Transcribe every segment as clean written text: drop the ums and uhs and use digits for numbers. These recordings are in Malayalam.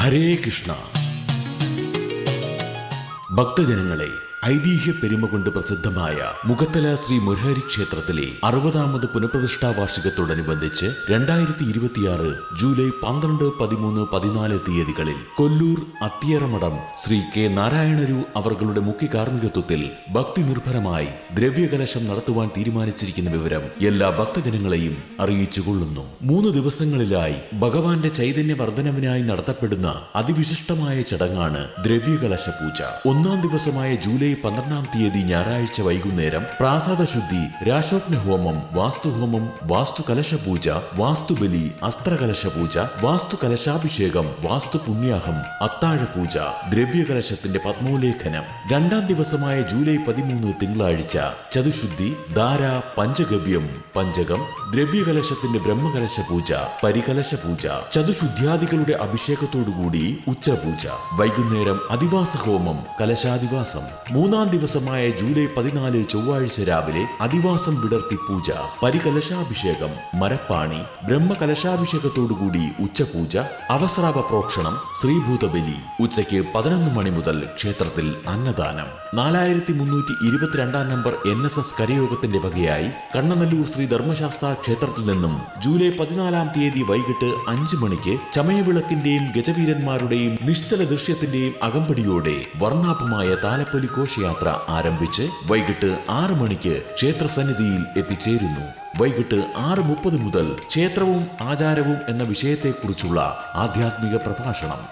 ഹരേ കൃഷ്ണ. ഭക്തജനങ്ങളെ, ഐതിഹ്യ പെരുമ കൊണ്ട് പ്രസിദ്ധമായ മുഖത്തല ശ്രീ മുരഹരി ക്ഷേത്രത്തിലെ 60ാമത് പുനഃപ്രതിഷ്ഠാ വാർഷികത്തോടനുബന്ധിച്ച് 2026 ജൂലൈ 12, 13, 14 തീയതികളിൽ കൊല്ലൂർ അത്തിയറമഠം ശ്രീ കെ നാരായണരു അവர்களுടെ മുഖ്യ കാർമ്മികത്വത്തിൽ ഭക്തി നിർഭരമായി ദ്രവ്യകലശം നടത്തുവാൻ തീരുമാനിച്ചിരിക്കുന്ന വിവരം എല്ലാ ഭക്തജനങ്ങളെയും അറിയിച്ചുകൊള്ളുന്നു. 3 ദിവസങ്ങളിലായി ഭഗവാന്റെ ചൈതന്യ വർധനവിനായി നടത്തപ്പെടുന്ന അതിവിശിഷ്ടമായ ചടങ്ങാണ് ദ്രവ്യകലശ പൂജ. 1ാം ദിവസമായ ജൂലൈ 12-ാം തീയതി ഞായറാഴ്ച വൈകുന്നേരം പ്രാസാദ ശുദ്ധി, രാശോഗ്ന ഹോമം, വാസ്തുഹോമം, വാസ്തുകലശപൂജ, വാസ്തുബലി, അസ്ത്രകലശ പൂജ, വാസ്തുകലശാഭിഷേകം, വാസ്തുപുണ്യാഹം, അത്താഴപൂജ, ദ്രവ്യകലശത്തിന്റെ പത്മോലേഖനം. 2ാം ദിവസമായ ജൂലൈ 13 തിങ്കളാഴ്ച ചതുശുദ്ധി, ധാര, പഞ്ചഗവ്യം, പഞ്ചകം, ദ്രവ്യകലശത്തിന്റെ ബ്രഹ്മകലശ പൂജ, പരികലശ പൂജ, ചതുശുദ്ധ്യാദികളുടെ അഭിഷേകത്തോടുകൂടി ഉച്ചപൂജ. വൈകുന്നേരം അധിവാസ ഹോമം, കലശാധിവാസം. 3ാം ദിവസമായ ജൂലൈ 14 ചൊവ്വാഴ്ച രാവിലെ അധിവാസം വിടർത്തി പൂജ, പരികലശാഭിഷേകം, മരപ്പാണി, ബ്രഹ്മകലശാഭിഷേകത്തോടുകൂടി ഉച്ചപൂജ, അവസ്രാവ പ്രോക്ഷണം, ശ്രീഭൂതബലി. ഉച്ചയ്ക്ക് 11 മണി മുതൽ ക്ഷേത്രത്തിൽ അന്നദാനം. 4322 നമ്പർ NSS കരയോഗത്തിന്റെ വകയായി കണ്ണനല്ലൂർ ശ്രീ ധർമ്മശാസ്ത്ര ക്ഷേത്രത്തിൽ നിന്നും ജൂലൈ 14-ാം തീയതി വൈകിട്ട് 5 മണിക്ക് ചമയവിളക്കിന്റെയും ഗജവീരന്മാരുടെയും നിശ്ചല ദൃശ്യത്തിന്റെയും അകമ്പടിയോടെ വർണ്ണാഭമായ താലപ്പൊലി ഘോഷയാത്ര ആരംഭിച്ച് വൈകിട്ട് 6 മണിക്ക് ക്ഷേത്രസന്നിധിയിൽ എത്തിച്ചേരുന്നു. വൈകിട്ട് 6:30 മുതൽ ക്ഷേത്രവും ആചാരവും എന്ന വിഷയത്തെക്കുറിച്ചുള്ള ആധ്യാത്മിക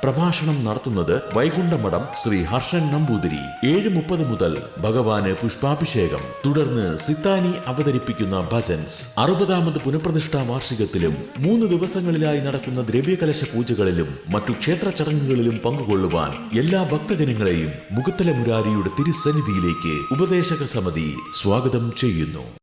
പ്രഭാഷണം നടത്തുന്നത് വൈകുണ്ഠമഠം ശ്രീ ഹർഷൻ നമ്പൂതിരി. 7:30 മുതൽ ഭഗവാന് പുഷ്പാഭിഷേകം. തുടർന്ന് സിത്താനി അവതരിപ്പിക്കുന്ന ഭജൻസ്. 60ാമത് പുനഃപ്രതിഷ്ഠാ വാർഷികത്തിലും 3 ദിവസങ്ങളിലായി നടക്കുന്ന ദ്രവ്യകലശ പൂജകളിലും മറ്റു ക്ഷേത്ര ചടങ്ങുകളിലും പങ്കുകൊള്ളുവാൻ എല്ലാ ഭക്തജനങ്ങളെയും മുഖത്തല മുരാരിയുടെ തിരുസന്നിധിയിലേക്ക് ഉപദേശക സമിതി സ്വാഗതം ചെയ്യുന്നു.